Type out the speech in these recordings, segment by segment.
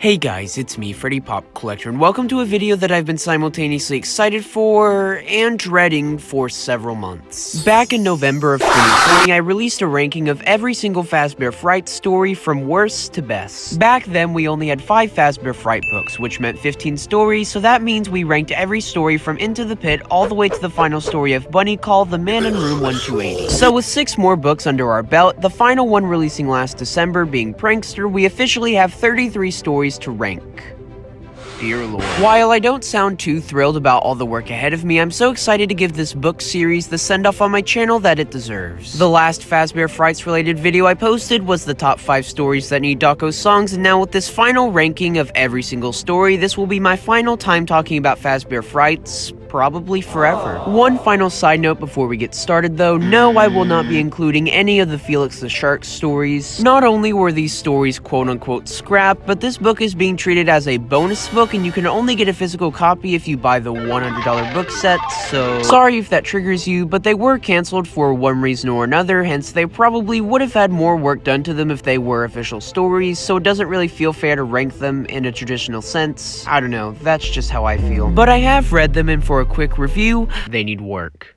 Hey guys, it's me, Freddy Pop Collector, and welcome to a video that I've been simultaneously excited for and dreading for several months. Back in November of 2020, I released a ranking of every single Fazbear Frights story from worst to best. Back then, we only had 5 Fazbear Fright books, which meant 15 stories, so that means we ranked every story from Into the Pit all the way to the final story of Bunny called The Man in Room 1280. So with 6 more books under our belt, the final one releasing last December being Prankster, we officially have 33 stories to rank. Dear Lord. While I don't sound too thrilled about all the work ahead of me, I'm so excited to give this book series the send-off on my channel that it deserves. The last Fazbear Frights related video I posted was the top 5 stories that need Daco songs, and now with this final ranking of every single story, this will be my final time talking about Fazbear Frights, probably forever. One final side note before we get started though, no, I will not be including any of the Felix the Shark stories. Not only were these stories quote-unquote scrapped, but this book is being treated as a bonus book and you can only get a physical copy if you buy the $100 book set, so sorry if that triggers you, but they were cancelled for one reason or another, hence they probably would have had more work done to them if they were official stories, so it doesn't really feel fair to rank them in a traditional sense. I don't know, that's just how I feel. But I have read them, and for a quick review, they need work.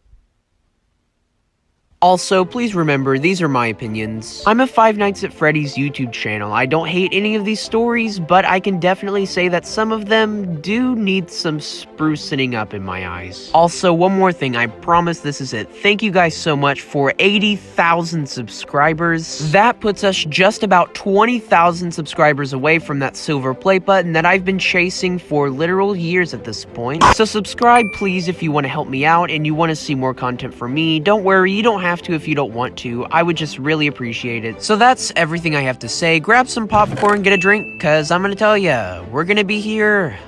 Also, please remember, these are my opinions. I'm a Five Nights at Freddy's YouTube channel. I don't hate any of these stories, but I can definitely say that some of them do need some sprucing up in my eyes. Also, one more thing, I promise this is it. Thank you guys so much for 80,000 subscribers. That puts us just about 20,000 subscribers away from that silver play button that I've been chasing for literal years at this point. So subscribe please if you want to help me out and you want to see more content from me. Don't worry, you don't have to if you don't want to. I would just really appreciate it. So that's everything I have to say. Grab some popcorn, get a drink, cause I'm gonna tell ya, we're gonna be here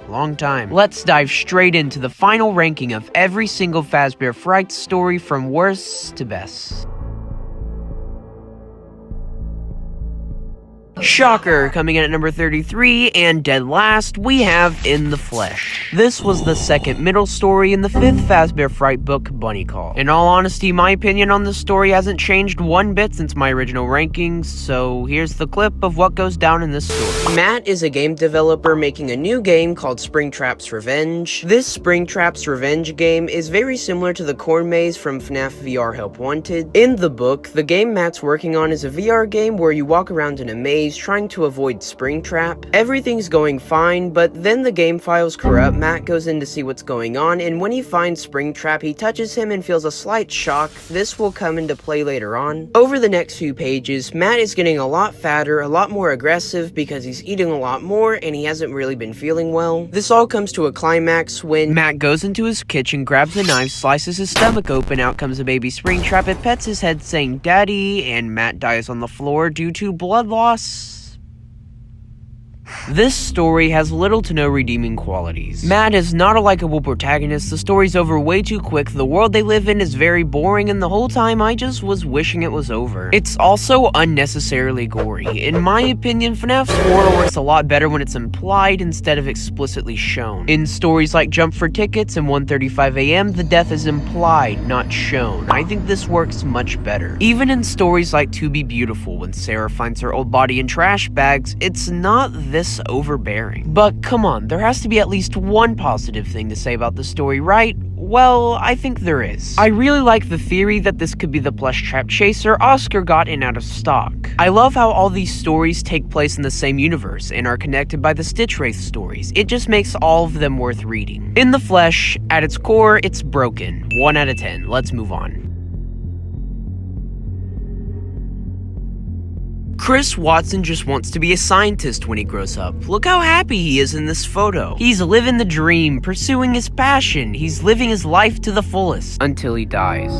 a long time. Let's dive straight into the final ranking of every single Fazbear Frights story from worst to best. Shocker, coming in at number 33, and dead last, we have In the Flesh. This was the second middle story in the 5th Fazbear Fright book, Bunny Call. In all honesty, my opinion on this story hasn't changed one bit since my original rankings, so here's the clip of what goes down in this story. Matt is a game developer making a new game called Springtrap's Revenge. This Springtrap's Revenge game is very similar to the corn maze from Fnaf VR Help Wanted. In the book, the game Matt's working on is a VR game where you walk around in a maze trying to avoid Springtrap. Everything's going fine, but then the game files corrupt. Matt goes in to see what's going on, and when he finds Springtrap, he touches him and feels a slight shock. This will come into play later on. Over the next few pages, Matt is getting a lot fatter, a lot more aggressive because he's eating a lot more and he hasn't really been feeling well. This all comes to a climax when Matt goes into his kitchen, grabs a knife, slices his stomach open, out comes a baby Springtrap, it pets his head saying "Daddy," and Matt dies on the floor due to blood loss. This story has little to no redeeming qualities. Matt is not a likable protagonist, the story's over way too quick, the world they live in is very boring, and the whole time I just was wishing it was over. It's also unnecessarily gory. In my opinion, FNAF's horror works a lot better when it's implied instead of explicitly shown. In stories like Jump for Tickets and 1:35 AM, the death is implied, not shown. I think this works much better. Even in stories like To Be Beautiful, when Sarah finds her old body in trash bags, it's not this overbearing. But come on, there has to be at least one positive thing to say about the story, right? Well, I think there is. I really like the theory that this could be the Plushtrap Chaser Oscar got in out of stock. I love how all these stories take place in the same universe and are connected by the Stitch Wraith stories. It just makes all of them worth reading. In the Flesh, at its core, it's broken. 1 out of 10. Let's move on. Chris Watson just wants to be a scientist when he grows up. Look how happy he is in this photo. He's living the dream, pursuing his passion. He's living his life to the fullest. Until he dies.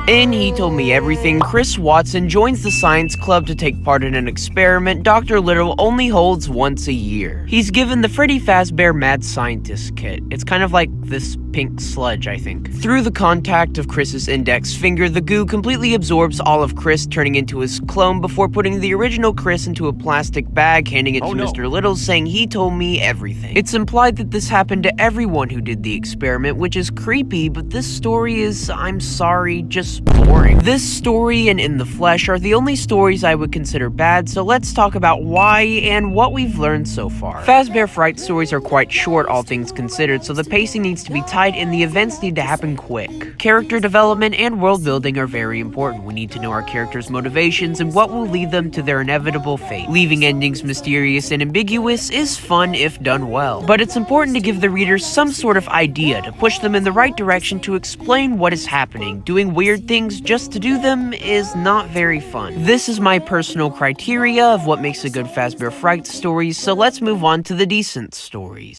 And he told me everything. Chris Watson joins the science club to take part in an experiment Dr. Little only holds once a year. He's given the Freddy Fazbear Mad Scientist kit. It's kind of like this pink sludge, I think. Through the contact of Chris's index finger, the goo completely absorbs all of Chris, turning into his clone before putting the original Chris into a plastic bag, handing it to Mr. Little, saying he told me everything. It's implied that this happened to everyone who did the experiment, which is creepy, but this story is, I'm sorry, just just boring. This story and In the Flesh are the only stories I would consider bad, so let's talk about why and what we've learned so far. Fazbear Frights stories are quite short, all things considered, so the pacing needs to be tight and the events need to happen quick. Character development and world building are very important. We need to know our characters' motivations and what will lead them to their inevitable fate. Leaving endings mysterious and ambiguous is fun if done well, but it's important to give the readers some sort of idea to push them in the right direction to explain what is happening. Doing weird things just to do them is not very fun. This is my personal criteria of what makes a good Fazbear Frights story, so let's move on to the decent stories.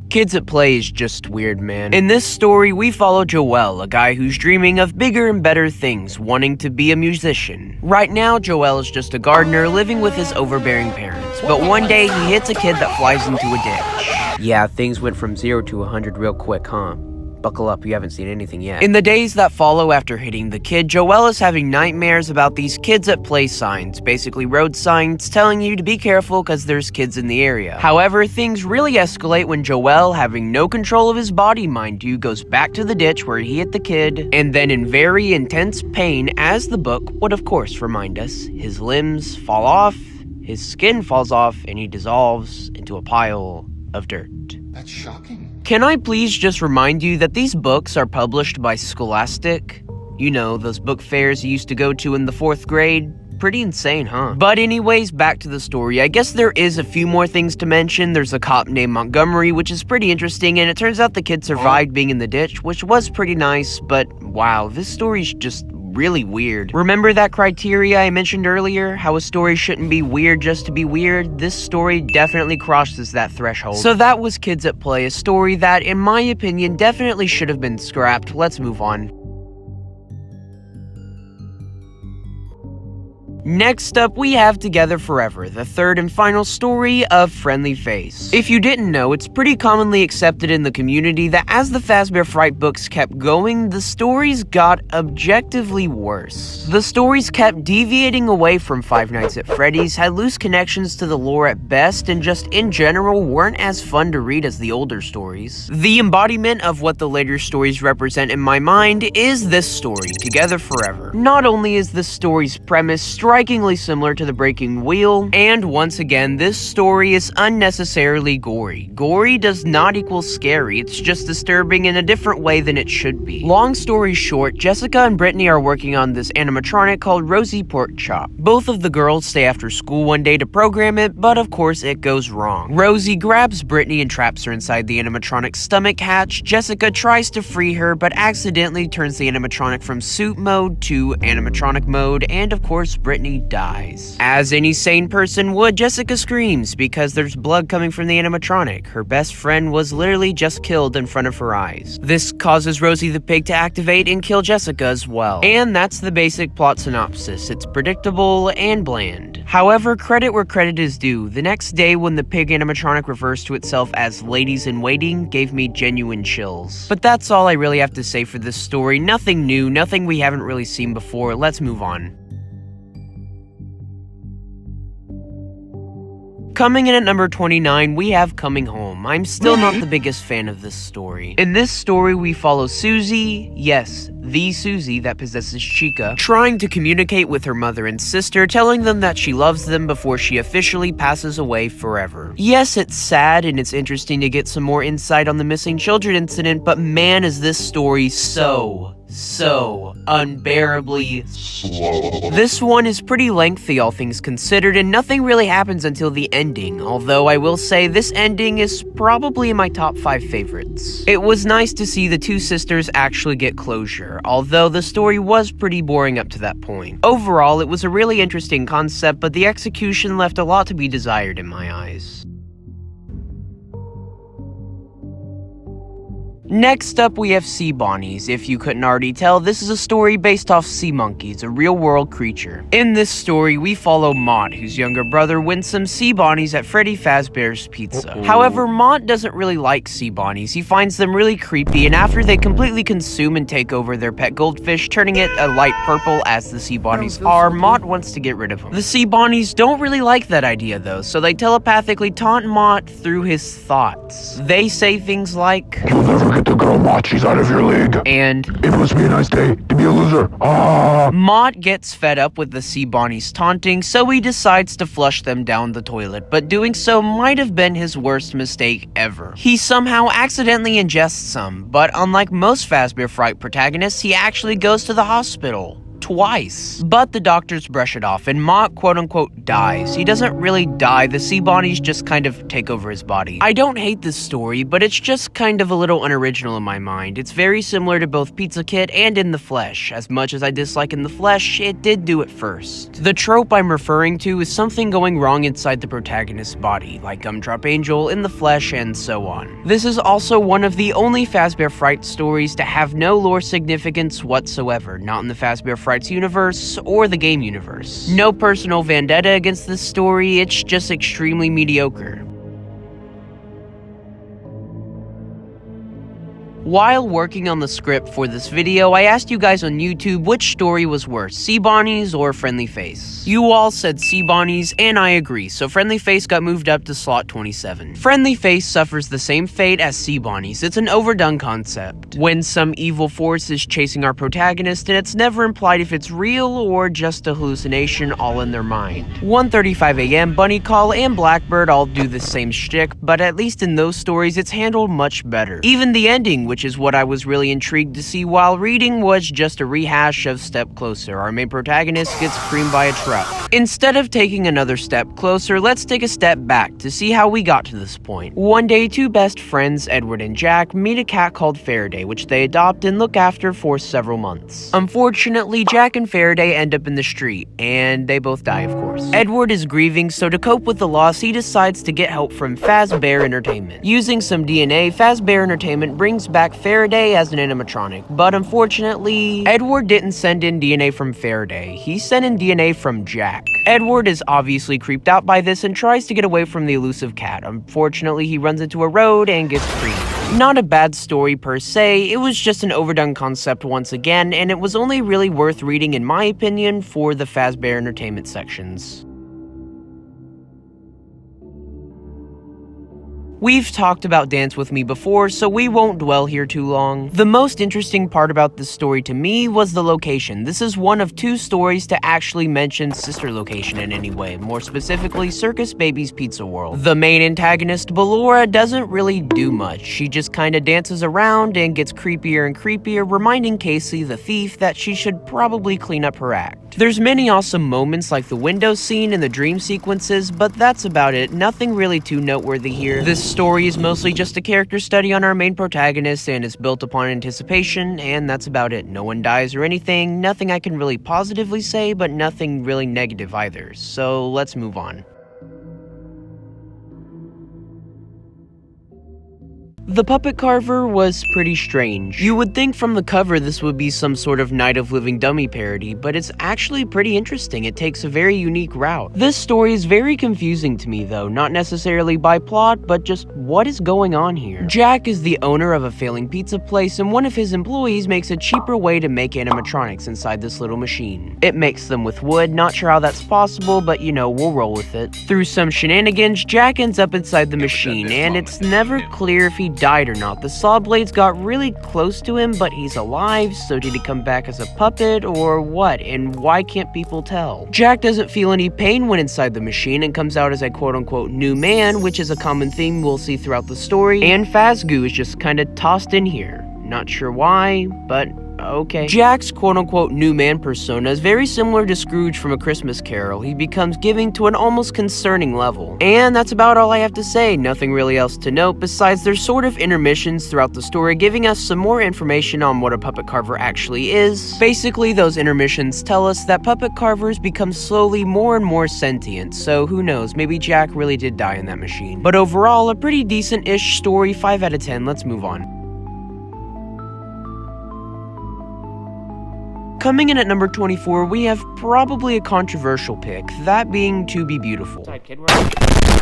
Kids at Play is just weird, man. In this story, we follow Joel, a guy who's dreaming of bigger and better things, wanting to be a musician. Right now, Joel is just a gardener living with his overbearing parents, but one day he hits a kid that flies into a ditch. Yeah, things went from 0 to 100 real quick, huh? Buckle up, you haven't seen anything yet. In the days that follow after hitting the kid, Joel is having nightmares about these Kids at Play signs, basically road signs telling you to be careful because there's kids in the area. However, things really escalate when Joel, having no control of his body, mind you, goes back to the ditch where he hit the kid, and then in very intense pain, as the book would of course remind us, his limbs fall off, his skin falls off, and he dissolves into a pile of dirt. That's shocking. Can I please just remind you that these books are published by Scholastic? You know, those book fairs you used to go to in the 4th grade? Pretty insane, huh? But anyways, back to the story. I guess there is a few more things to mention. There's a cop named Montgomery, which is pretty interesting, and it turns out the kid survived being in the ditch, which was pretty nice, but wow, this story's just really weird. Remember that criteria I mentioned earlier? How a story shouldn't be weird just to be weird? This story definitely crosses that threshold. So that was Kids at Play, a story that, in my opinion, definitely should have been scrapped. Let's move on. Next up, we have Together Forever, the third and final story of Friendly Face. If you didn't know, it's pretty commonly accepted in the community that as the Fazbear Fright books kept going, the stories got objectively worse. The stories kept deviating away from Five Nights at Freddy's, had loose connections to the lore at best, and just in general weren't as fun to read as the older stories. The embodiment of what the later stories represent in my mind is this story, Together Forever. Not only is this story's premise strikingly similar to The Breaking Wheel, and once again, this story is unnecessarily gory. Gory does not equal scary, it's just disturbing in a different way than it should be. Long story short, Jessica and Brittany are working on this animatronic called Rosie Pork Chop. Both of the girls stay after school one day to program it, but of course it goes wrong. Rosie grabs Brittany and traps her inside the animatronic's stomach hatch. Jessica tries to free her, but accidentally turns the animatronic from suit mode to animatronic mode, and of course Brittany dies. As any sane person would, Jessica screams because there's blood coming from the animatronic. Her best friend was literally just killed in front of her eyes. This causes Rosie the pig to activate and kill Jessica as well. And that's the basic plot synopsis. It's predictable and bland. However, credit where credit is due. The next day when the pig animatronic refers to itself as Ladies in Waiting gave me genuine chills. But that's all I really have to say for this story. Nothing new, nothing we haven't really seen before. Let's move on. Coming in at number 29, we have Coming Home. I'm still not the biggest fan of this story. In this story, we follow Susie, yes, the Susie that possesses Chica, trying to communicate with her mother and sister, telling them that she loves them before she officially passes away forever. Yes, it's sad and it's interesting to get some more insight on the missing children incident, but man, is this story so unbearably slow. This one is pretty lengthy, all things considered, and nothing really happens until the ending, although I will say this ending is probably in my top 5 favorites. It was nice to see the two sisters actually get closure, although the story was pretty boring up to that point. Overall, it was a really interesting concept, but the execution left a lot to be desired in my eyes. Next up, we have Sea Bonnies. If you couldn't already tell, this is a story based off sea monkeys, a real-world creature. In this story, we follow Mott, whose younger brother wins some sea bonnies at Freddy Fazbear's Pizza. However, Mott doesn't really like sea bonnies. He finds them really creepy, and after they completely consume and take over their pet goldfish, turning it a light purple as the sea bonnies are, Mott wants to get rid of them. The sea bonnies don't really like that idea though, so they telepathically taunt Mott through his thoughts. They say things like, Look at the girl, Mott. She's out of your league. And it must be a nice day to be a loser. Ah. Mott gets fed up with the sea bonnies taunting, so he decides to flush them down the toilet, but doing so might have been his worst mistake ever. He somehow accidentally ingests some, but unlike most Fazbear Fright protagonists, he actually goes to the hospital. Twice. But the doctors brush it off, and Mott quote-unquote dies. He doesn't really die, the sea bonnies just kind of take over his body. I don't hate this story, but it's just kind of a little unoriginal in my mind. It's very similar to both Pizza Kit and In the Flesh. As much as I dislike In the Flesh, it did do it first. The trope I'm referring to is something going wrong inside the protagonist's body, like Gumdrop Angel, In the Flesh, and so on. This is also one of the only Fazbear Fright stories to have no lore significance whatsoever, not in the Fazbear Frights universe or the game universe. No personal vendetta against this story, it's just extremely mediocre. While working on the script for this video, I asked you guys on YouTube which story was worse, Sea Bonnies or Friendly Face. You all said Sea Bonnies, and I agree, so Friendly Face got moved up to slot 27. Friendly Face suffers the same fate as Sea Bonnies. It's an overdone concept. When some evil force is chasing our protagonist, and it's never implied if it's real or just a hallucination all in their mind. 1:35 AM, Bunny Call, and Blackbird all do the same shtick, but at least in those stories, it's handled much better. Even the ending, which is what I was really intrigued to see while reading, was just a rehash of Step Closer. Our main protagonist gets creamed by a truck. Instead of taking another step closer, let's take a step back to see how we got to this point. One day, two best friends, Edward and Jack, meet a cat called Faraday, which they adopt and look after for several months. Unfortunately, Jack and Faraday end up in the street, and they both die, of course. Edward is grieving, so to cope with the loss, he decides to get help from Fazbear Entertainment. Using some DNA, Fazbear Entertainment brings back Faraday as an animatronic, but unfortunately, Edward didn't send in DNA from Faraday, he sent in DNA from Jack. Edward is obviously creeped out by this and tries to get away from the elusive cat. Unfortunately, he runs into a road and gets creamed. Not a bad story per se, it was just an overdone concept once again, and it was only really worth reading in my opinion for the Fazbear Entertainment sections. We've talked about Dance With Me before, so we won't dwell here too long. The most interesting part about this story to me was the location. This is one of two stories to actually mention sister location in any way, more specifically Circus Baby's Pizza World. The main antagonist, Ballora, doesn't really do much. She just kinda dances around and gets creepier and creepier, reminding Casey, the thief, that she should probably clean up her act. There's many awesome moments like the window scene and the dream sequences, but that's about it. Nothing really too noteworthy here. This story is mostly just a character study on our main protagonist and is built upon anticipation, and that's about it. No one dies or anything, nothing I can really positively say, but nothing really negative either. So let's move on. The puppet carver was pretty strange. You would think from the cover this would be some sort of Night of Living Dummy parody, but it's actually pretty interesting. It takes a very unique route. This story is very confusing to me though, not necessarily by plot, but just what is going on here. Jack is the owner of a failing pizza place, and one of his employees makes a cheaper way to make animatronics inside this little machine. It makes them with wood, not sure how that's possible, but you know, we'll roll with it. Through some shenanigans, Jack ends up inside the machine, and it's never clear if he died or not. The saw blades got really close to him, but he's alive, so did he come back as a puppet or what? And why can't people tell? Jack doesn't feel any pain when inside the machine and comes out as a quote-unquote new man, which is a common theme we'll see throughout the story, and Fazgoo is just kinda tossed in here. Not sure why, but okay. Jack's quote-unquote new man persona is very similar to Scrooge from A Christmas Carol. He becomes giving to an almost concerning level. And that's about all I have to say. Nothing really else to note besides there's sort of intermissions throughout the story giving us some more information on what a puppet carver actually is. Basically, those intermissions tell us that puppet carvers become slowly more and more sentient, so who knows, maybe Jack really did die in that machine. But overall, a pretty decent-ish story, 5 out of 10, let's move on. Coming in at number 24, we have probably a controversial pick, that being To Be Beautiful.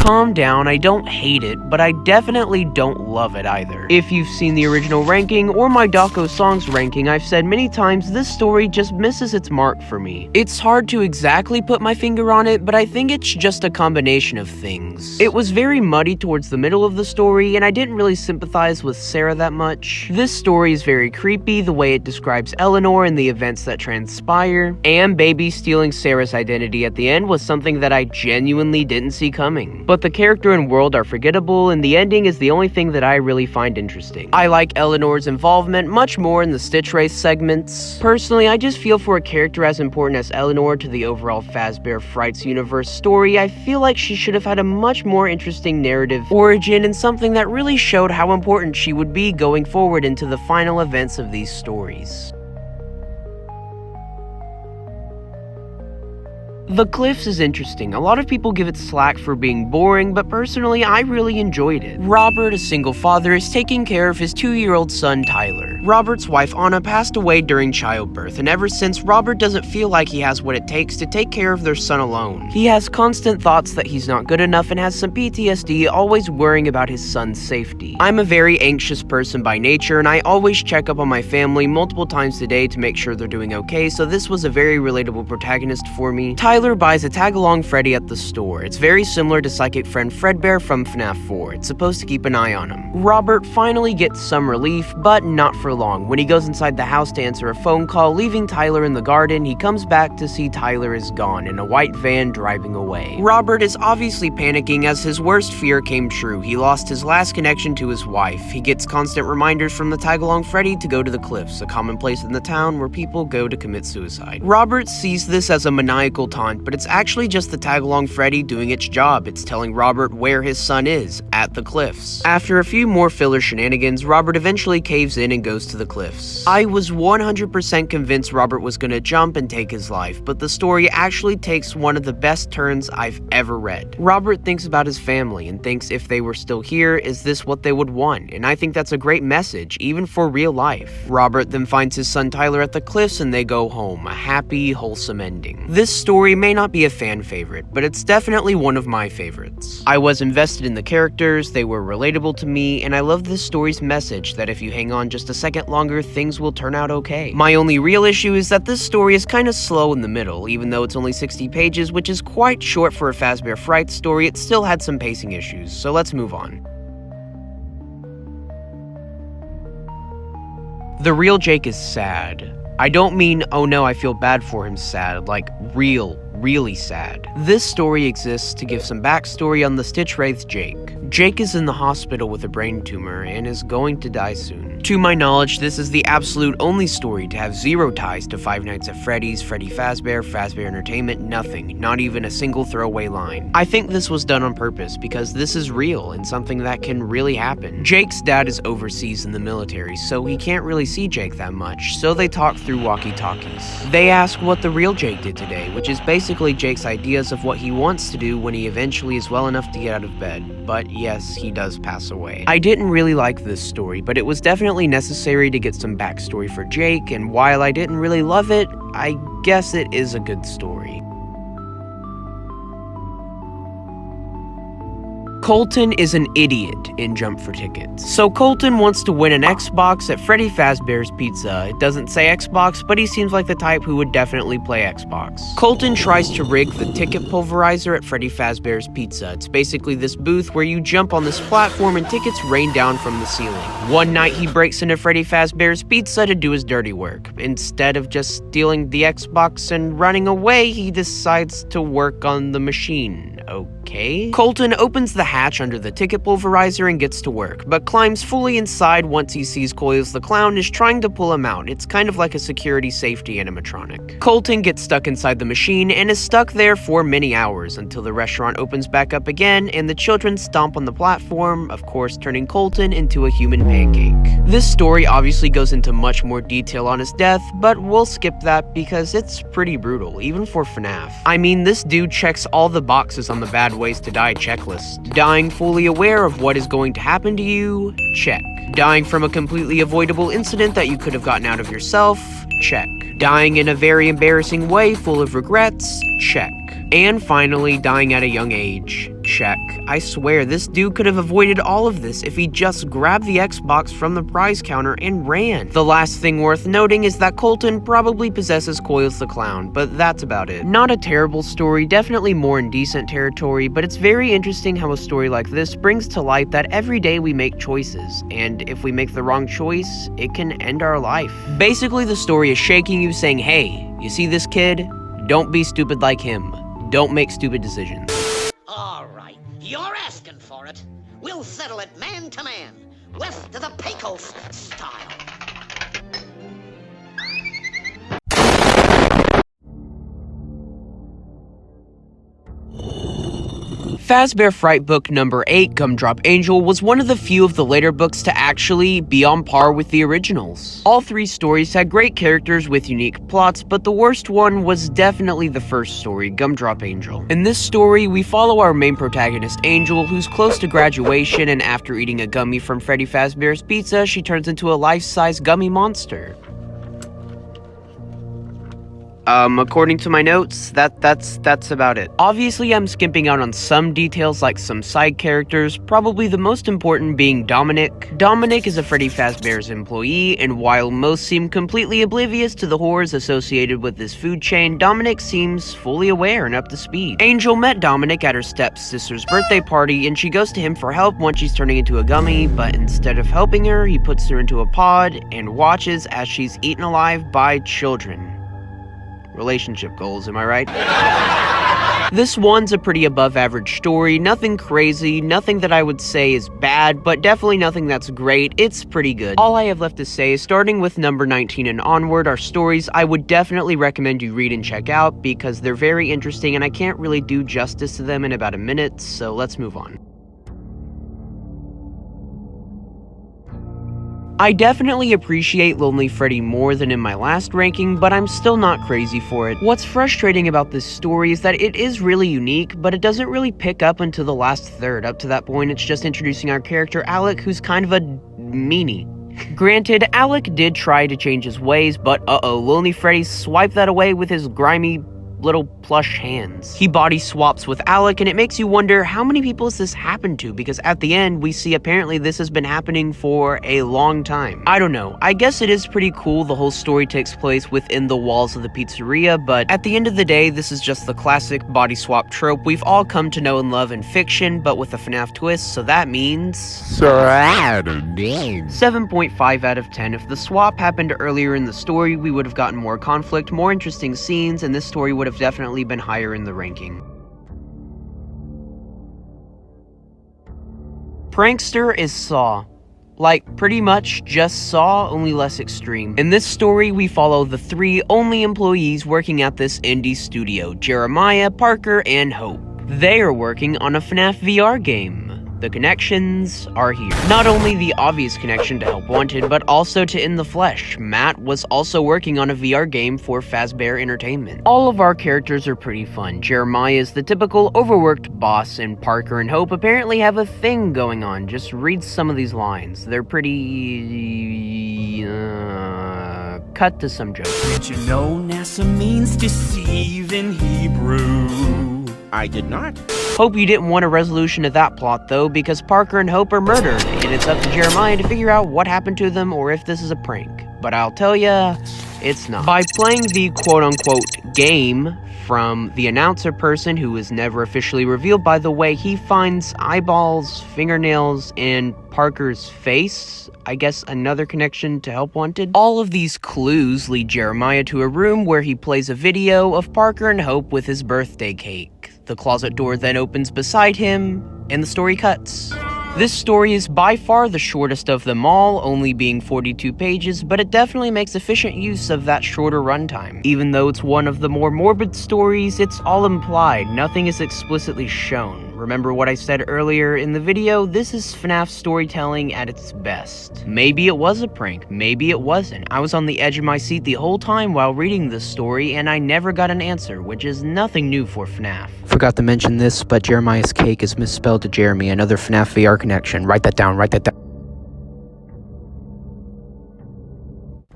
Calm down, I don't hate it, but I definitely don't love it either. If you've seen the original ranking or my Dako Songs ranking, I've said many times this story just misses its mark for me. It's hard to exactly put my finger on it, but I think it's just a combination of things. It was very muddy towards the middle of the story, and I didn't really sympathize with Sarah that much. This story is very creepy, the way it describes Eleanor and the events that transpire, and Baby stealing Sarah's identity at the end was something that I genuinely didn't see coming. But the character and world are forgettable, and the ending is the only thing that I really find interesting. I like Eleanor's involvement much more in the Stitch Race segments. Personally, I just feel for a character as important as Eleanor to the overall Fazbear Frights universe story, I feel like she should have had a much more interesting narrative origin and something that really showed how important she would be going forward into the final events of these stories. The Cliffs is interesting. A lot of people give it slack for being boring, but personally, I really enjoyed it. Robert, a single father, is taking care of his 2-year-old son, Tyler. Robert's wife, Anna, passed away during childbirth, and ever since, Robert doesn't feel like he has what it takes to take care of their son alone. He has constant thoughts that he's not good enough and has some PTSD, always worrying about his son's safety. I'm a very anxious person by nature, and I always check up on my family multiple times a day to make sure they're doing okay, so this was a very relatable protagonist for me. Tyler buys a tag-along Freddy at the store. It's very similar to psychic friend Fredbear from Fnaf 4. It's supposed to keep an eye on him. Robert finally gets some relief, but not for long. When he goes inside the house to answer a phone call, leaving Tyler in the garden, he comes back to see Tyler is gone in a white van driving away. Robert is obviously panicking as his worst fear came true. He lost his last connection to his wife. He gets constant reminders from the tag-along Freddy to go to the cliffs, a common place in the town where people go to commit suicide. Robert sees this as a maniacal taunt, but it's actually just the tag-along Freddy doing its job. It's telling Robert where his son is, at the cliffs. After a few more filler shenanigans, Robert eventually caves in and goes to the cliffs. I was 100% convinced Robert was gonna jump and take his life, but the story actually takes one of the best turns I've ever read. Robert thinks about his family and thinks if they were still here, is this what they would want? And I think that's a great message, even for real life. Robert then finds his son Tyler at the cliffs and they go home, a happy, wholesome ending. This story may not be a fan favorite, but it's definitely one of my favorites. I was invested in the characters, they were relatable to me, and I love this story's message that if you hang on just a second longer, things will turn out okay. My only real issue is that this story is kinda slow in the middle. Even though it's only 60 pages, which is quite short for a Fazbear Frights story, it still had some pacing issues, so let's move on. The real Jake is sad. I don't mean, oh no, I feel bad for him sad, like really sad. This story exists to give some backstory on the Stitch Wraith Jake. Jake is in the hospital with a brain tumor and is going to die soon. To my knowledge, this is the absolute only story to have zero ties to Five Nights at Freddy's, Freddy Fazbear, Fazbear Entertainment, nothing, not even a single throwaway line. I think this was done on purpose because this is real and something that can really happen. Jake's dad is overseas in the military, so he can't really see Jake that much, so they talk through walkie-talkies. They ask what the real Jake did today, which is basically Jake's ideas of what he wants to do when he eventually is well enough to get out of bed. But yes, he does pass away. I didn't really like this story, but it was definitely necessary to get some backstory for Jake, and while I didn't really love it, I guess it is a good story. Colton is an idiot in Jump for Tickets. So Colton wants to win an Xbox at Freddy Fazbear's Pizza. It doesn't say Xbox, but he seems like the type who would definitely play Xbox. Colton tries to rig the ticket pulverizer at Freddy Fazbear's Pizza. It's basically this booth where you jump on this platform and tickets rain down from the ceiling. One night he breaks into Freddy Fazbear's Pizza to do his dirty work. Instead of just stealing the Xbox and running away, he decides to work on the machine. Okay. Colton opens the hatch under the ticket pulverizer and gets to work, but climbs fully inside once he sees Coils the Clown is trying to pull him out. It's kind of like a security safety animatronic. Colton gets stuck inside the machine and is stuck there for many hours until the restaurant opens back up again and the children stomp on the platform, of course turning Colton into a human pancake. This story obviously goes into much more detail on his death, but we'll skip that because it's pretty brutal, even for Fnaf. I mean, this dude checks all the boxes on the bad ways to die checklist. Dying fully aware of what is going to happen to you? Check. Dying from a completely avoidable incident that you could have gotten out of yourself? Check. Dying in a very embarrassing way full of regrets? Check. And finally, dying at a young age. check. I swear, this dude could have avoided all of this if he just grabbed the Xbox from the prize counter and ran. The last thing worth noting is that Colton probably possesses Coils the Clown, but that's about it. Not a terrible story, definitely more in decent territory, but it's very interesting how a story like this brings to light that every day we make choices, and if we make the wrong choice, it can end our life. Basically, the story is shaking you, saying, hey, you see this kid? Don't be stupid like him. Don't make stupid decisions. All right, you're asking for it. We'll settle it man to man, west to the Pecos style. Fazbear Fright book number 8, Gumdrop Angel, was one of the few of the later books to actually be on par with the originals. All 3 stories had great characters with unique plots, but the worst one was definitely the first story, Gumdrop Angel. In this story, we follow our main protagonist, Angel, who's close to graduation, and after eating a gummy from Freddy Fazbear's Pizza, she turns into a life-size gummy monster. According to my notes, that's about it. Obviously, I'm skimping out on some details like some side characters, probably the most important being Dominic. Dominic is a Freddy Fazbear's employee, and while most seem completely oblivious to the horrors associated with this food chain, Dominic seems fully aware and up to speed. Angel met Dominic at her stepsister's birthday party, and she goes to him for help once she's turning into a gummy, but instead of helping her, he puts her into a pod and watches as she's eaten alive by children. Relationship goals, am I right? This one's a pretty above average story, nothing crazy, nothing that I would say is bad, but definitely nothing that's great. It's pretty good. All I have left to say is starting with number 19 and onward are stories I would definitely recommend you read and check out because they're very interesting and I can't really do justice to them in about a minute, so let's move on. I definitely appreciate Lonely Freddy more than in my last ranking, but I'm still not crazy for it. What's frustrating about this story is that it is really unique, but it doesn't really pick up until the last third. Up to that point, it's just introducing our character Alec, who's kind of a meanie. Granted, Alec did try to change his ways, but Lonely Freddy swiped that away with his grimy little plush hands. He body swaps with Alec, and it makes you wonder how many people has this happened to, because at the end we see apparently this has been happening for a long time. I don't know, I guess it is pretty cool the whole story takes place within the walls of the pizzeria, but at the end of the day this is just the classic body swap trope we've all come to know and love in fiction, but with a FNAF twist, so that means 7.5 out of 10. If the swap happened earlier in the story, we would have gotten more conflict, more interesting scenes, and this story would have definitely been higher in the ranking. Prankster is Saw. Like, pretty much just Saw, only less extreme. In this story, we follow the 3 only employees working at this indie studio, Jeremiah, Parker, and Hope. They are working on a FNAF VR game. The connections are here. Not only the obvious connection to Help Wanted, but also to In the Flesh. Matt was also working on a VR game for Fazbear Entertainment. All of our characters are pretty fun. Jeremiah is the typical overworked boss, and Parker and Hope apparently have a thing going on. Just read some of these lines. They're pretty... cut to some jokes. Did you know NASA means deceive in Hebrew? I did not. Hope you didn't want a resolution to that plot though, because Parker and Hope are murdered, and it's up to Jeremiah to figure out what happened to them or if this is a prank. But I'll tell ya, it's not. By playing the quote-unquote game from the announcer person, who is never officially revealed by the way, he finds eyeballs, fingernails, and Parker's face. I guess another connection to Help Wanted. All of these clues lead Jeremiah to a room where he plays a video of Parker and Hope with his birthday cake. The closet door then opens beside him, and the story cuts. This story is by far the shortest of them all, only being 42 pages, but it definitely makes efficient use of that shorter runtime. Even though it's one of the more morbid stories, it's all implied, nothing is explicitly shown. Remember what I said earlier in the video? This is FNAF storytelling at its best. Maybe it was a prank, maybe it wasn't. I was on the edge of my seat the whole time while reading this story, and I never got an answer, which is nothing new for FNAF. Forgot to mention this, but Jeremiah's cake is misspelled to Jeremy, another FNAF VR connection. Write that down, write that down.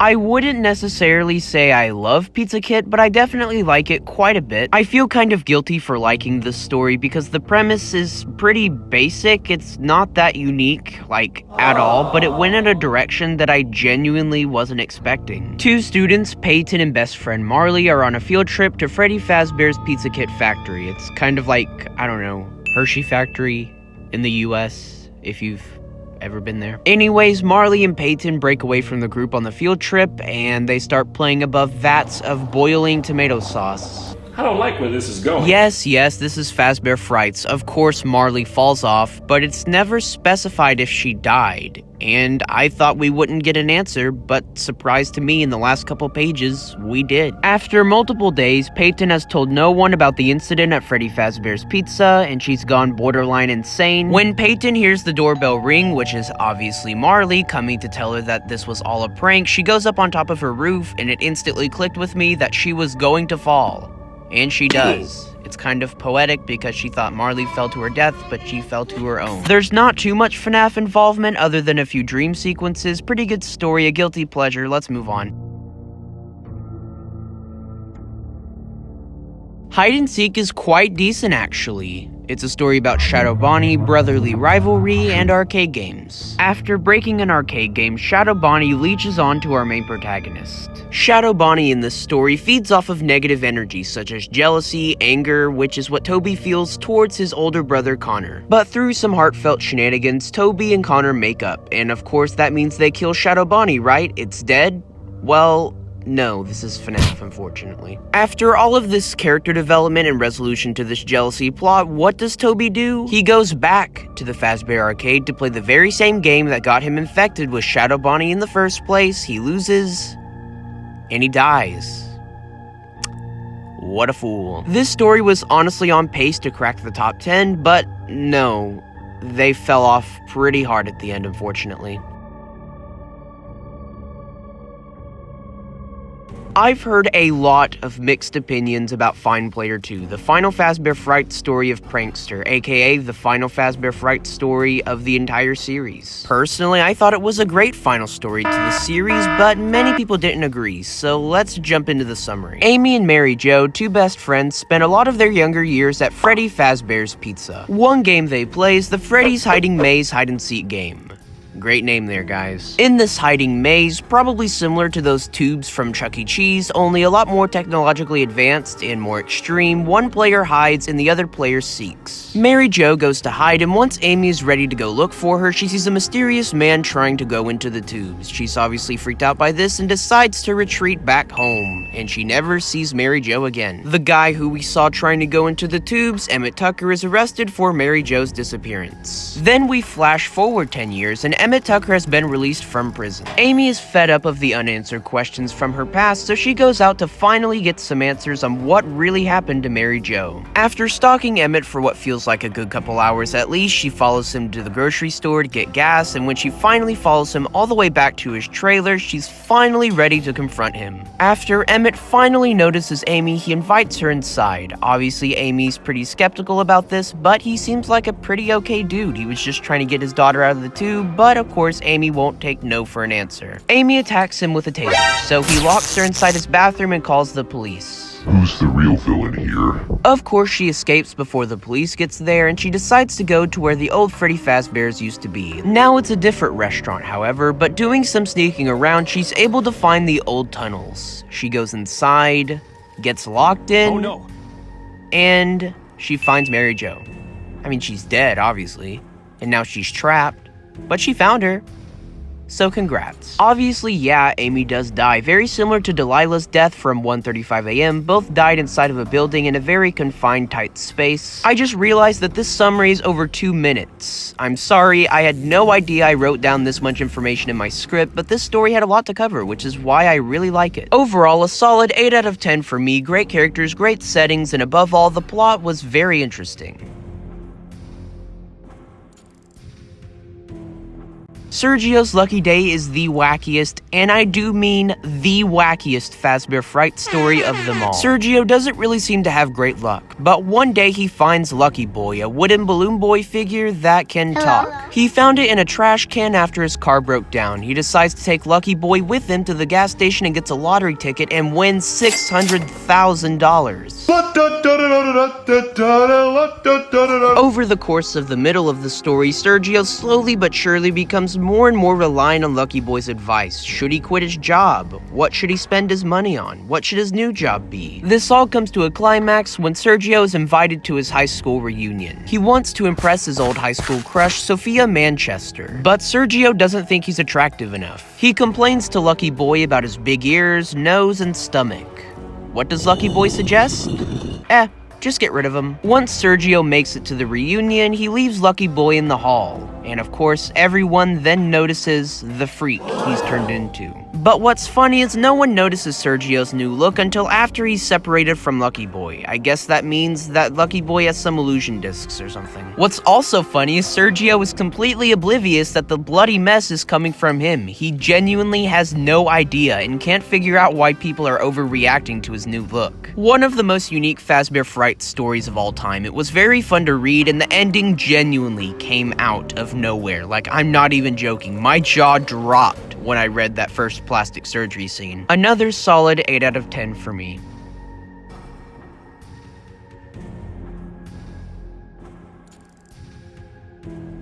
I wouldn't necessarily say I love Pizza Kit, but I definitely like it quite a bit. I feel kind of guilty for liking this story because the premise is pretty basic. It's not that unique, like, at all, but it went in a direction that I genuinely wasn't expecting. Two students, Peyton and best friend Marley, are on a field trip to Freddy Fazbear's Pizza Kit factory. It's kind of like, I don't know, Hershey factory in the US, if you've ever been there. Anyways, Marley and Peyton break away from the group on the field trip, and they start playing above vats of boiling tomato sauce. I don't like where this is going. Yes, this is Fazbear Frights. Of course, Marley falls off, but it's never specified if she died. And I thought we wouldn't get an answer, but surprise to me, in the last couple pages, we did. After multiple days, Peyton has told no one about the incident at Freddy Fazbear's Pizza, and she's gone borderline insane. When Peyton hears the doorbell ring, which is obviously Marley coming to tell her that this was all a prank, she goes up on top of her roof, and it instantly clicked with me that she was going to fall. And she does. It's kind of poetic because she thought Marley fell to her death, but she fell to her own. There's not too much FNAF involvement other than a few dream sequences. Pretty good story, a guilty pleasure. Let's move on. Hide and Seek is quite decent, actually. It's a story about Shadow Bonnie, brotherly rivalry, and arcade games. After breaking an arcade game, Shadow Bonnie leeches on to our main protagonist. Shadow Bonnie in this story feeds off of negative energy such as jealousy, anger, which is what Toby feels towards his older brother Connor. But through some heartfelt shenanigans, Toby and Connor make up, and of course that means they kill Shadow Bonnie, right? It's dead? Well, no, this is FNAF, unfortunately. After all of this character development and resolution to this jealousy plot, what does Toby do? He goes back to the Fazbear Arcade to play the very same game that got him infected with Shadow Bonnie in the first place. He loses, and he dies. What a fool. This story was honestly on pace to crack the top 10, but no, they fell off pretty hard at the end, unfortunately. I've heard a lot of mixed opinions about Fine Player 2, the final Fazbear Frights story of Prankster, aka the final Fazbear Frights story of the entire series. Personally, I thought it was a great final story to the series, but many people didn't agree, so let's jump into the summary. Amy and Mary Jo, two best friends, spent a lot of their younger years at Freddy Fazbear's Pizza. One game they play is the Freddy's Hiding Maze hide-and-seek game. Great name there, guys. In this hiding maze, probably similar to those tubes from Chuck E. Cheese, only a lot more technologically advanced and more extreme, one player hides and the other player seeks. Mary Jo goes to hide, and once Amy is ready to go look for her, she sees a mysterious man trying to go into the tubes. She's obviously freaked out by this and decides to retreat back home, and she never sees Mary Jo again. The guy who we saw trying to go into the tubes, Emmett Tucker, is arrested for Mary Jo's disappearance. Then we flash forward 10 years, and Emmett Tucker has been released from prison. Amy is fed up of the unanswered questions from her past, so she goes out to finally get some answers on what really happened to Mary Jo. After stalking Emmett for what feels like a good couple hours at least, she follows him to the grocery store to get gas, and when she finally follows him all the way back to his trailer, she's finally ready to confront him. After Emmett finally notices Amy, he invites her inside. Obviously, Amy's pretty skeptical about this, but he seems like a pretty okay dude. He was just trying to get his daughter out of the tube, but of course, Amy won't take no for an answer. Amy attacks him with a taser, so he locks her inside his bathroom and calls the police. Who's the real villain here? Of course, she escapes before the police gets there, and she decides to go to where the old Freddy Fazbear's used to be. Now it's a different restaurant, however, but doing some sneaking around, she's able to find the old tunnels. She goes inside, gets locked in, and she finds Mary Jo. I mean, she's dead, obviously, and now she's trapped. But she found her, so congrats. Obviously, yeah, Amy does die, very similar to Delilah's death from 1:35 a.m. Both died inside of a building in a very confined, tight space. I just realized that this summary is over 2 minutes. I'm sorry, I had no idea I wrote down this much information in my script, but this story had a lot to cover, which is why I really like it. Overall, a solid 8 out of 10 for me. Great characters, great settings, and above all, the plot was very interesting. Sergio's lucky day is the wackiest, and I do mean the wackiest Fazbear Frights story of them all. Sergio doesn't really seem to have great luck, but one day he finds Lucky Boy, a wooden balloon boy figure that can talk. He found it in a trash can after his car broke down. He decides to take Lucky Boy with him to the gas station and gets a lottery ticket and wins $600,000. Over the course of the middle of the story, Sergio slowly but surely becomes more and more reliant on Lucky Boy's advice. Should he quit his job? What should he spend his money on? What should his new job be? This all comes to a climax when Sergio is invited to his high school reunion. He wants to impress his old high school crush, Sophia Manchester, but Sergio doesn't think he's attractive enough. He complains to Lucky Boy about his big ears, nose, and stomach. What does Lucky Boy suggest? Just get rid of him. Once Sergio makes it to the reunion, he leaves Lucky Boy in the hall. And of course, everyone then notices the freak he's turned into. But what's funny is no one notices Sergio's new look until after he's separated from Lucky Boy. I guess that means that Lucky Boy has some illusion discs or something. What's also funny is Sergio is completely oblivious that the bloody mess is coming from him. He genuinely has no idea and can't figure out why people are overreacting to his new look. One of the most unique Fazbear Frights stories of all time. It was very fun to read, and the ending genuinely came out of nowhere. Like, I'm not even joking. My jaw dropped when I read that first plastic surgery scene. Another solid 8 out of 10 for me.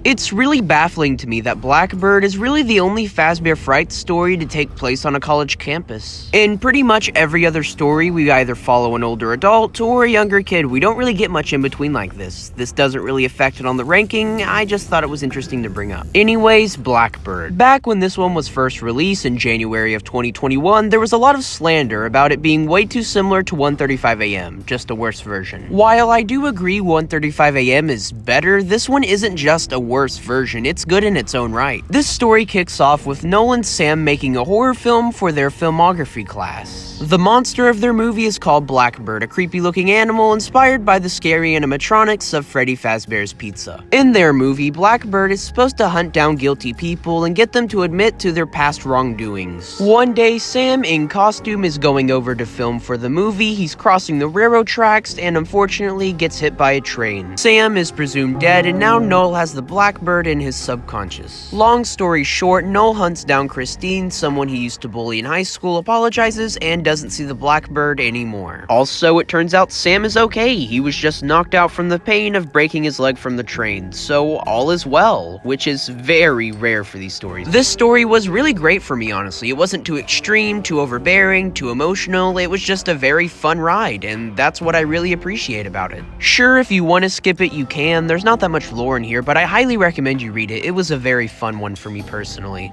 It's really baffling to me that Blackbird is really the only Fazbear Frights story to take place on a college campus. In pretty much every other story, we either follow an older adult or a younger kid. We don't really get much in between like this. This doesn't really affect it on the ranking, I just thought it was interesting to bring up. Anyways, Blackbird. Back when this one was first released in January of 2021, there was a lot of slander about it being way too similar to 1:35 AM, just a worse version. While I do agree 1:35 AM is better, this one isn't just a worse version, it's good in its own right. This story kicks off with Noel and Sam making a horror film for their filmography class. The monster of their movie is called Blackbird, a creepy looking animal inspired by the scary animatronics of Freddy Fazbear's Pizza. In their movie, Blackbird is supposed to hunt down guilty people and get them to admit to their past wrongdoings. One day, Sam in costume is going over to film for the movie. He's crossing the railroad tracks and unfortunately gets hit by a train. Sam is presumed dead, and now Noel has the Blackbird in his subconscious. Long story short, Noel hunts down Christine, someone he used to bully in high school, apologizes, and doesn't see the Blackbird anymore. Also, it turns out Sam is okay. He was just knocked out from the pain of breaking his leg from the train, so all is well, which is very rare for these stories. This story was really great for me, honestly. It wasn't too extreme, too overbearing, too emotional. It was just a very fun ride, and that's what I really appreciate about it. Sure, if you want to skip it, you can. There's not that much lore in here, but I highly recommend you read it. It was a very fun one for me personally.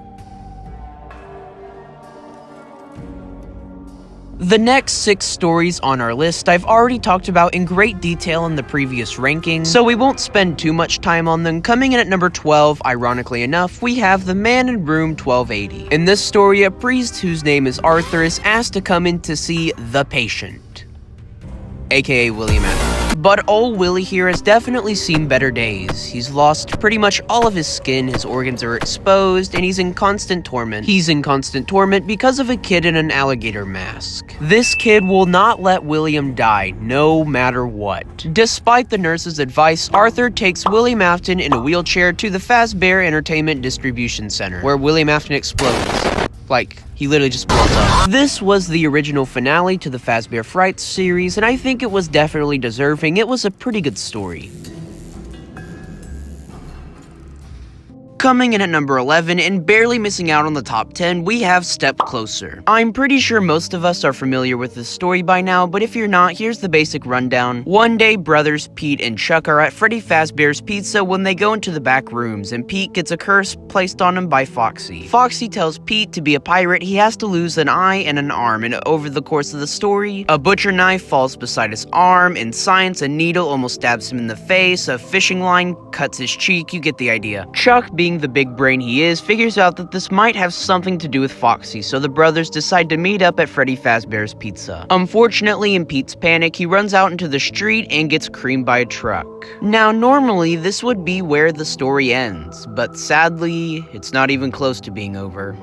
The next 6 stories on our list I've already talked about in great detail in the previous ranking, so we won't spend too much time on them. Coming in at number 12, ironically enough, we have The Man in Room 1280. In this story, a priest whose name is Arthur is asked to come in to see the patient, aka William Adams. But old Willie here has definitely seen better days. He's lost pretty much all of his skin, his organs are exposed, and he's in constant torment. He's in constant torment because of a kid in an alligator mask. This kid will not let William die, no matter what. Despite the nurse's advice, Arthur takes William Afton in a wheelchair to the Fazbear Entertainment Distribution Center, where William Afton explodes. Like, he literally just blows up. This was the original finale to the Fazbear Frights series, and I think it was definitely deserving. It was a pretty good story. Coming in at number 11 and barely missing out on the top 10, we have Step Closer. I'm pretty sure most of us are familiar with this story by now, but if you're not, here's the basic rundown. One day, brothers Pete and Chuck are at Freddy Fazbear's Pizza when they go into the back rooms, and Pete gets a curse placed on him by Foxy. Foxy tells Pete to be a pirate, he has to lose an eye and an arm, and over the course of the story, a butcher knife falls beside his arm, in science, a needle almost stabs him in the face, a fishing line cuts his cheek, you get the idea. Chuck, being being the big brain he is, figures out that this might have something to do with Foxy, so the brothers decide to meet up at Freddy Fazbear's Pizza. Unfortunately, in Pete's panic, he runs out into the street and gets creamed by a truck. Now, normally, this would be where the story ends, but sadly, it's not even close to being over.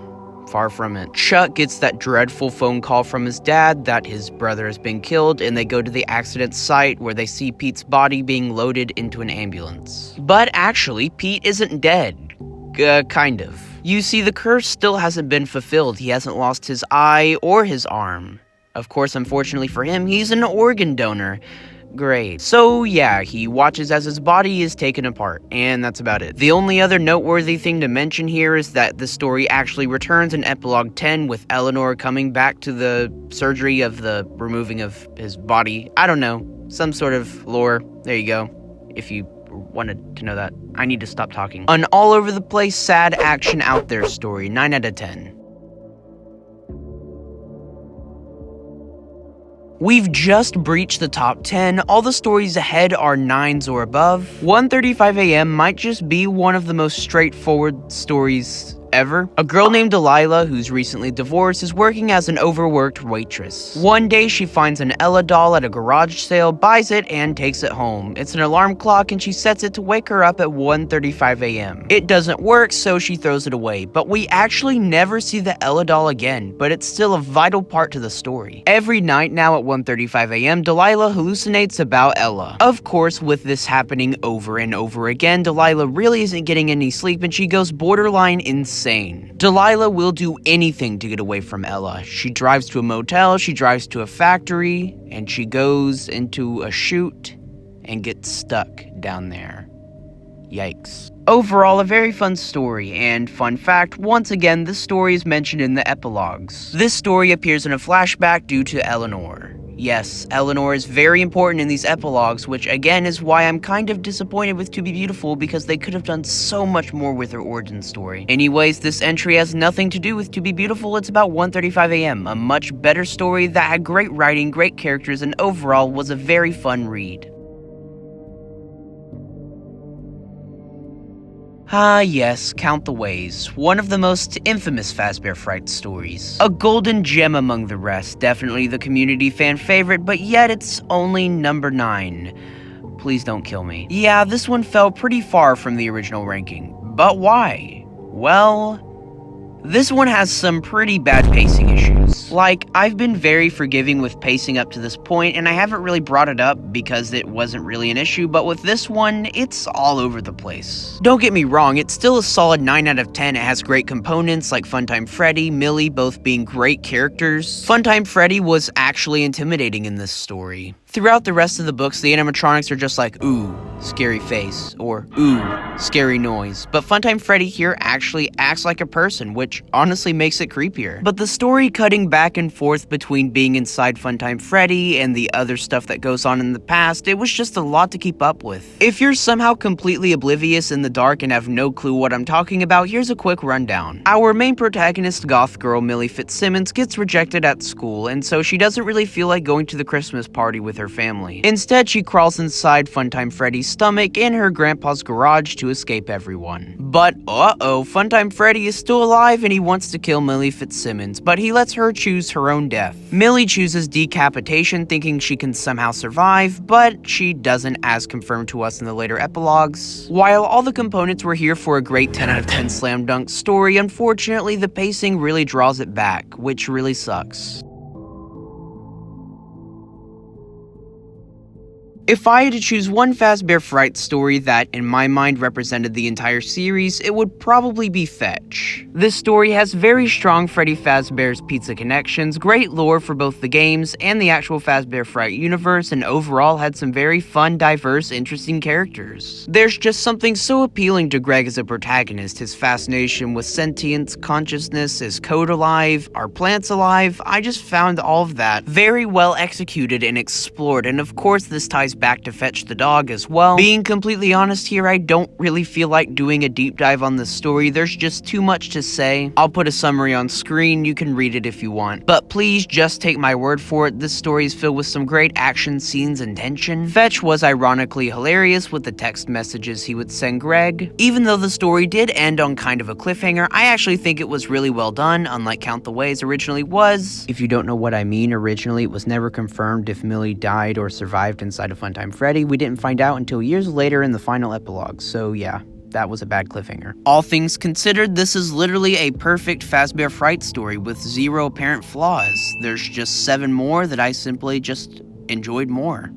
Far from it. Chuck gets that dreadful phone call from his dad that his brother has been killed, and they go to the accident site where they see Pete's body being loaded into an ambulance. But actually, Pete isn't dead. Kind of. You see, the curse still hasn't been fulfilled. He hasn't lost his eye or his arm. Of course, unfortunately for him, he's an organ donor. Great. So yeah, he watches as his body is taken apart, and that's about it. The only other noteworthy thing to mention here is that the story actually returns in Epilogue 10 with Eleanor coming back to the surgery of the removing of his body. I don't know, some sort of lore. There you go, if you wanted to know that. I need to stop talking. An all over the place, sad action out there story, 9 out of 10. We've just breached the top 10, all the stories ahead are 9s or above. 1:35 a.m. might just be one of the most straightforward stories ever. A girl named Delilah, who's recently divorced, is working as an overworked waitress. One day she finds an Ella doll at a garage sale, buys it, and takes it home. It's an alarm clock and she sets it to wake her up at 1:35 a.m. It doesn't work, so she throws it away, but we actually never see the Ella doll again, but it's still a vital part to the story. Every night now at 1:35 a.m., Delilah hallucinates about Ella. Of course, with this happening over and over again, Delilah really isn't getting any sleep and she goes borderline insane. Delilah will do anything to get away from Ella. She drives to a motel, she drives to a factory, and she goes into a chute and gets stuck down there. Yikes. Overall, a very fun story, and fun fact, once again, this story is mentioned in the epilogues. This story appears in a flashback due to Eleanor. Yes, Eleanor is very important in these epilogues, which again is why I'm kind of disappointed with To Be Beautiful, because they could have done so much more with her origin story. Anyways, this entry has nothing to do with To Be Beautiful, it's about 1:35 a.m., a much better story that had great writing, great characters, and overall was a very fun read. Ah yes, Count the Ways, one of the most infamous Fazbear Frights stories. A golden gem among the rest, definitely the community fan favorite, but yet it's only number 9. Please don't kill me. Yeah, this one fell pretty far from the original ranking, but why? Well, this one has some pretty bad pacing issues. Like, I've been very forgiving with pacing up to this point, and I haven't really brought it up because it wasn't really an issue, but with this one, it's all over the place. Don't get me wrong, it's still a solid 9 out of 10. It has great components like Funtime Freddy, Millie both being great characters. Funtime Freddy was actually intimidating in this story. Throughout the rest of the books, the animatronics are just like, ooh, scary face, or ooh, scary noise. But Funtime Freddy here actually acts like a person, which honestly makes it creepier. But the story cutting back and forth between being inside Funtime Freddy and the other stuff that goes on in the past, it was just a lot to keep up with. If you're somehow completely oblivious in the dark and have no clue what I'm talking about, here's a quick rundown. Our main protagonist, goth girl Millie Fitzsimmons, gets rejected at school, and so she doesn't really feel like going to the Christmas party with her family. Instead, she crawls inside Funtime Freddy's stomach in her grandpa's garage to escape everyone. But uh-oh, Funtime Freddy is still alive and he wants to kill Millie Fitzsimmons, but he lets her choose her own death. Millie chooses decapitation, thinking she can somehow survive, but she doesn't, as confirmed to us in the later epilogues. While all the components were here for a great 10 out of 10 slam dunk story, unfortunately the pacing really draws it back, which really sucks. If I had to choose one Fazbear Frights story that, in my mind, represented the entire series, it would probably be Fetch. This story has very strong Freddy Fazbear's Pizza connections, great lore for both the games and the actual Fazbear Fright universe, and overall had some very fun, diverse, interesting characters. There's just something so appealing to Greg as a protagonist, his fascination with sentience, consciousness, is code alive, are plants alive? I just found all of that very well executed and explored, and of course this ties back to fetch the dog as well. Being completely honest here, I don't really feel like doing a deep dive on this story. There's just too much to say. I'll put a summary on screen, you can read it if you want. But please just take my word for it, this story is filled with some great action scenes and tension. Fetch was ironically hilarious with the text messages he would send Greg. Even though the story did end on kind of a cliffhanger, I actually think it was really well done, unlike Count the Ways originally was. If you don't know what I mean, originally it was never confirmed if Millie died or survived inside of Funtime Freddy. We didn't find out until years later in the final epilogue, so yeah, that was a bad cliffhanger. All things considered, this is literally a perfect Fazbear Frights story with zero apparent flaws. There's just 7 more that I simply just enjoyed more.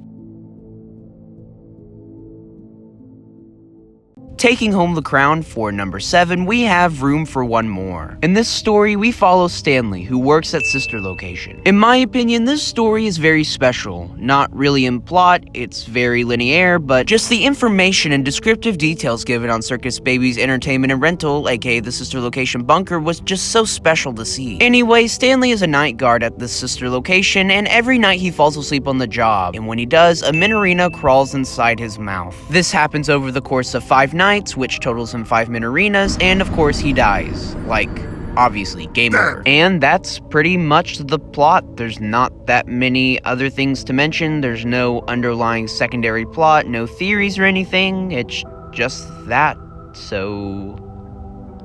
Taking home the crown for number 7, we have Room for One More. In this story, we follow Stanley, who works at Sister Location. In my opinion, this story is very special. Not really in plot, it's very linear, but just the information and descriptive details given on Circus Baby's entertainment and rental, aka the Sister Location bunker, was just so special to see. Anyway, Stanley is a night guard at the Sister Location, and every night he falls asleep on the job, and when he does, a Minorina crawls inside his mouth. This happens over the course of 5 nights, which totals him 5 Minorinas, and of course he dies. Like, obviously, game over. And that's pretty much the plot. There's not that many other things to mention. There's no underlying secondary plot, no theories or anything. It's just that. So,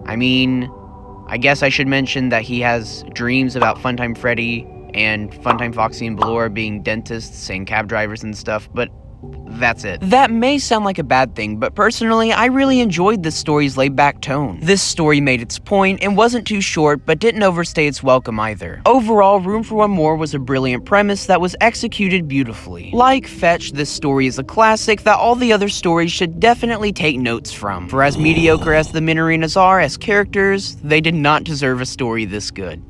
I mean, I guess I should mention that he has dreams about Funtime Freddy and Funtime Foxy and Ballora being dentists and cab drivers and stuff, but that's it. That may sound like a bad thing, but personally, I really enjoyed this story's laid-back tone. This story made its point and wasn't too short, but didn't overstay its welcome either. Overall, Room for One More was a brilliant premise that was executed beautifully. Like Fetch, this story is a classic that all the other stories should definitely take notes from. For as mediocre as the Minorinas are as characters, they did not deserve a story this good.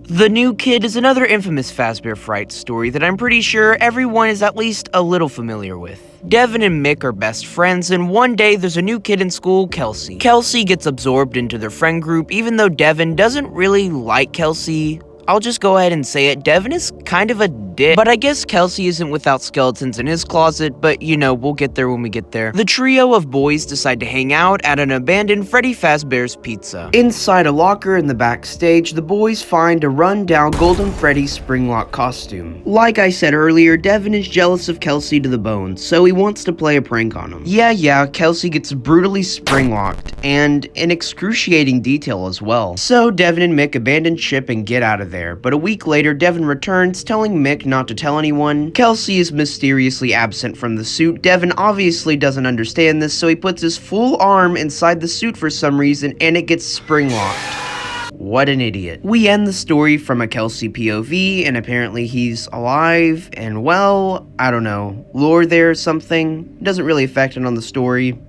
The New Kid is another infamous Fazbear Frights story that I'm pretty sure everyone is at least a little familiar with. Devin and Mick are best friends, and one day there's a new kid in school, Kelsey. Kelsey gets absorbed into their friend group, even though Devin doesn't really like Kelsey. I'll just go ahead and say it, Devin is kind of a dick. But I guess Kelsey isn't without skeletons in his closet, but you know, we'll get there when we get there. The trio of boys decide to hang out at an abandoned Freddy Fazbear's Pizza. Inside a locker in the backstage, the boys find a run-down Golden Freddy Springlock costume. Like I said earlier, Devin is jealous of Kelsey to the bone, so he wants to play a prank on him. Yeah, Kelsey gets brutally springlocked, and in excruciating detail as well. So Devin and Mick abandon ship and get out of there, but a week later, Devin returns, telling Mick not to tell anyone. Kelsey is mysteriously absent from the suit. Devin obviously doesn't understand this, so he puts his full arm inside the suit for some reason, and it gets spring-locked. What an idiot. We end the story from a Kelsey POV, and apparently he's alive, and well, I don't know, lore there or something. Doesn't really affect it on the story.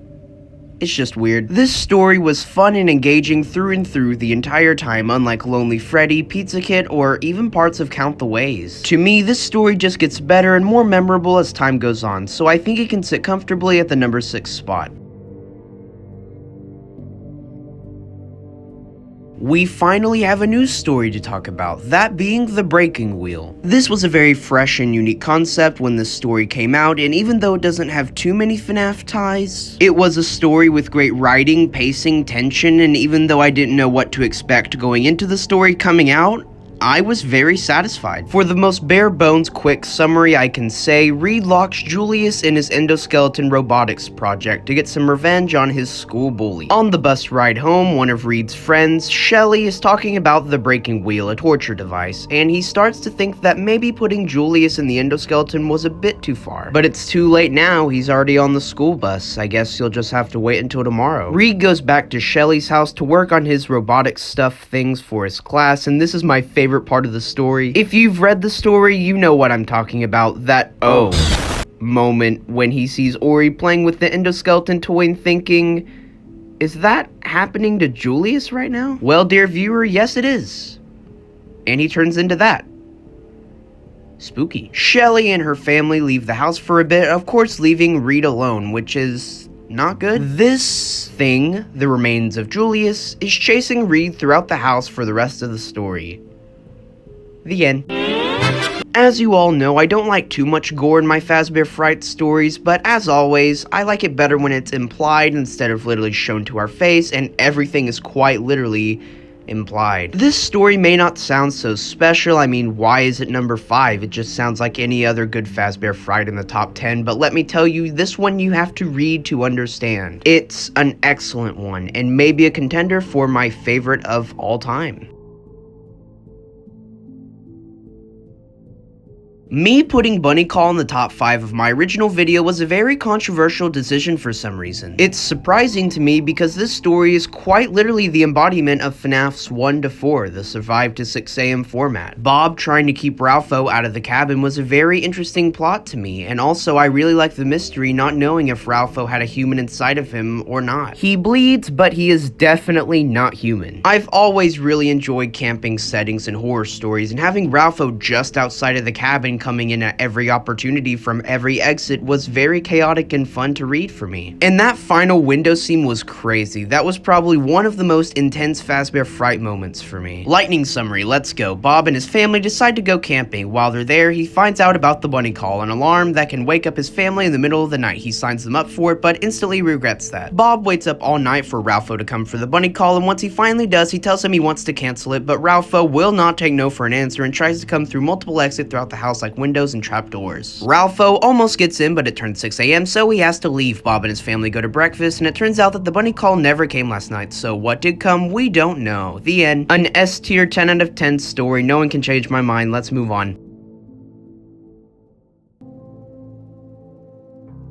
It's just weird. This story was fun and engaging through and through the entire time, unlike Lonely Freddy, Pizza Kit, or even parts of Count the Ways. To me, this story just gets better and more memorable as time goes on, so I think it can sit comfortably at the number 6 spot. We finally have a new story to talk about, that being The Breaking Wheel. This was a very fresh and unique concept when this story came out, and even though it doesn't have too many Fnaf ties, it was a story with great writing, pacing, tension, and even though I didn't know what to expect going into the story coming out, I was very satisfied. For the most bare-bones quick summary I can say, Reed locks Julius in his endoskeleton robotics project to get some revenge on his school bully. On the bus ride home, one of Reed's friends, Shelly, is talking about the breaking wheel, a torture device, and he starts to think that maybe putting Julius in the endoskeleton was a bit too far. But it's too late now, he's already on the school bus. I guess you'll just have to wait until tomorrow. Reed goes back to Shelly's house to work on his robotic stuff things for his class, and this is my favorite part of the story. If you've read the story, you know what I'm talking about. That moment when he sees Ori playing with the endoskeleton toy and thinking, is that happening to Julius right now? Well, dear viewer, yes it is. And he turns into that. Spooky. Shelly and her family leave the house for a bit, of course leaving Reed alone, which is not good. This thing, the remains of Julius, is chasing Reed throughout the house for the rest of the story. The end. As you all know, I don't like too much gore in my Fazbear Frights stories, but as always, I like it better when it's implied instead of literally shown to our face, and everything is quite literally implied. This story may not sound so special. I mean, why is it number 5? It just sounds like any other good Fazbear Fright in the top 10, but let me tell you, this one you have to read to understand. It's an excellent one, and maybe a contender for my favorite of all time. Me putting Bunny Call in the top 5 of my original video was a very controversial decision for some reason. It's surprising to me because this story is quite literally the embodiment of Fnaf's 1 to 4, the survive to 6 AM format. Bob trying to keep Ralpho out of the cabin was a very interesting plot to me, and also I really like the mystery not knowing if Ralpho had a human inside of him or not. He bleeds, but he is definitely not human. I've always really enjoyed camping settings and horror stories, and having Ralpho just outside of the cabin coming in at every opportunity from every exit was very chaotic and fun to read for me. And that final window scene was crazy. That was probably one of the most intense Fazbear Fright moments for me. Lightning summary, let's go. Bob and his family decide to go camping. While they're there, he finds out about the bunny call, an alarm that can wake up his family in the middle of the night. He signs them up for it, but instantly regrets that. Bob waits up all night for Ralpho to come for the bunny call, and once he finally does, he tells him he wants to cancel it, but Ralpho will not take no for an answer and tries to come through multiple exits throughout the house like windows and trapdoors. Ralpho almost gets in, but it turns 6 AM, so he has to leave. Bob and his family go to breakfast, and it turns out that the bunny call never came last night, so what did come, we don't know. The end. An S tier 10 out of 10 story. No one can change my mind. Let's move on.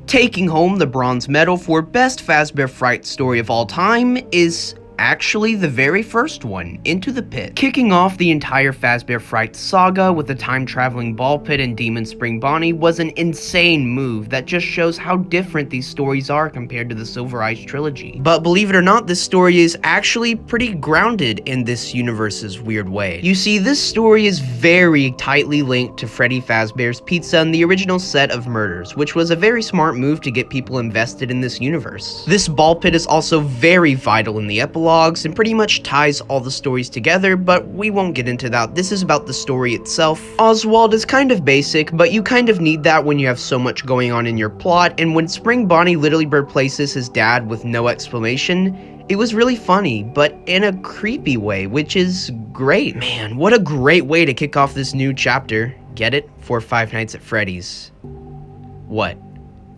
Taking home the bronze medal for best Fazbear Fright story of all time is actually the very first one, Into the Pit. Kicking off the entire Fazbear Fright saga with the time-traveling ball pit and Demon Spring Bonnie was an insane move that just shows how different these stories are compared to the Silver Eyes trilogy. But believe it or not, this story is actually pretty grounded in this universe's weird way. You see, this story is very tightly linked to Freddy Fazbear's Pizza and the original set of murders, which was a very smart move to get people invested in this universe. This ball pit is also very vital in the epilogue and pretty much ties all the stories together, but we won't get into that. This is about the story itself. Oswald is kind of basic, but you kind of need that when you have so much going on in your plot, and when Spring Bonnie literally replaces his dad with no explanation, it was really funny, but in a creepy way, which is great. Man, what a great way to kick off this new chapter. Get it? For Five Nights at Freddy's. What?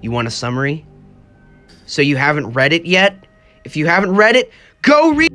You want a summary? So you haven't read it yet? If you haven't read it, go read.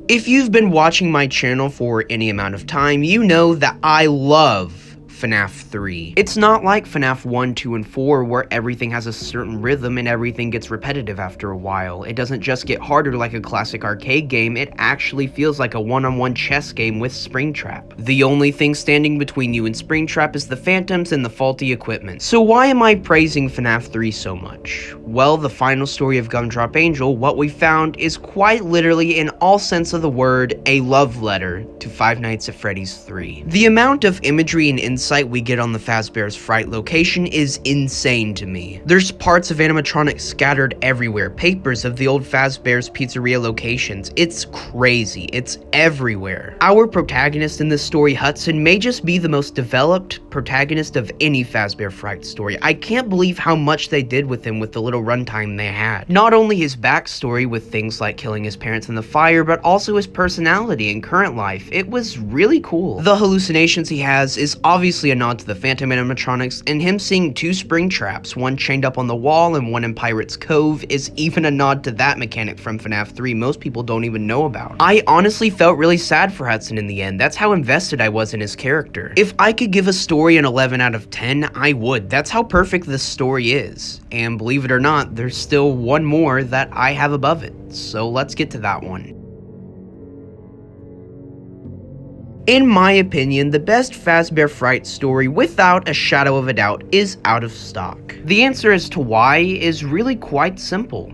If you've been watching my channel for any amount of time, you know that I love Fnaf 3. It's not like Fnaf 1, 2, and 4 where everything has a certain rhythm and everything gets repetitive after a while. It doesn't just get harder like a classic arcade game, it actually feels like a one-on-one chess game with Springtrap. The only thing standing between you and Springtrap is the phantoms and the faulty equipment. So why am I praising Fnaf 3 so much? Well, the final story of Gumdrop Angel, what we found is quite literally, in all sense of the word, a love letter to Five Nights at Freddy's 3. The amount of imagery and insight we get on the Fazbear's Fright location is insane to me. There's parts of animatronics scattered everywhere, papers of the old Fazbear's Pizzeria locations. It's crazy. It's everywhere. Our protagonist in this story, Hudson, may just be the most developed protagonist of any Fazbear Fright story. I can't believe how much they did with him with the little runtime they had. Not only his backstory with things like killing his parents in the fire, but also his personality in current life. It was really cool. The hallucinations he has is obviously a nod to the Phantom animatronics, and him seeing 2 spring traps, one chained up on the wall and one in Pirate's Cove, is even a nod to that mechanic from FNAF 3 most people don't even know about. I honestly felt really sad for Hudson in the end. That's how invested I was in his character. If I could give a story an 11 out of 10, I would. That's how perfect this story is. And believe it or not, there's still one more that I have above it. So let's get to that one. In my opinion, the best Fazbear Fright story, without a shadow of a doubt, is out of stock. The answer as to why is really quite simple.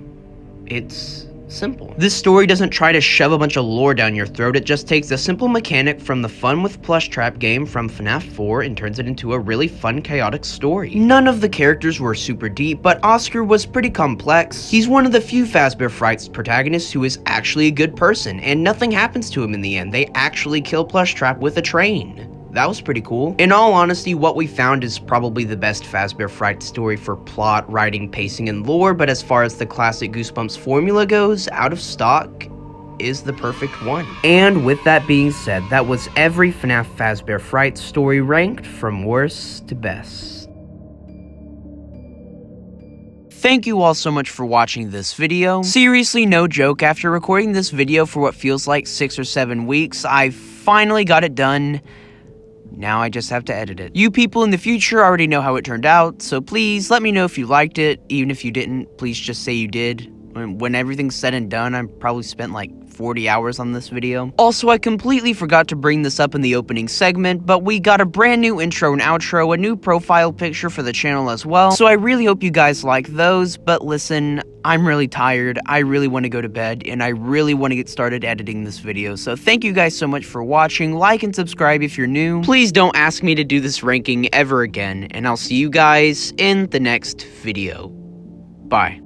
It's Simple. This story doesn't try to shove a bunch of lore down your throat, it just takes a simple mechanic from the Fun with Plushtrap game from Fnaf 4 and turns it into a really fun, chaotic story. None of the characters were super deep, but Oscar was pretty complex. He's one of the few Fazbear Frights protagonists who is actually a good person, and nothing happens to him in the end. They actually kill Plushtrap with a train. That was pretty cool. In all honesty, what we found is probably the best Fazbear Frights story for plot, writing, pacing, and lore, but as far as the classic Goosebumps formula goes, Out of Stock is the perfect one. And with that being said, that was every FNAF Fazbear Frights story ranked from worst to best. Thank you all so much for watching this video. Seriously, no joke, after recording this video for what feels like 6 or 7 weeks, I finally got it done. Now I just have to edit it. You people in the future already know how it turned out, so please let me know if you liked it. Even if you didn't, please just say you did. When everything's said and done, I probably spent like 40 hours on this video. Also, I completely forgot to bring this up in the opening segment, but we got a brand new intro and outro, a new profile picture for the channel as well, so I really hope you guys like those. But listen, I'm really tired, I really want to go to bed, and I really want to get started editing this video, so thank you guys so much for watching. Like and subscribe if you're new. Please don't ask me to do this ranking ever again, and I'll see you guys in the next video. Bye.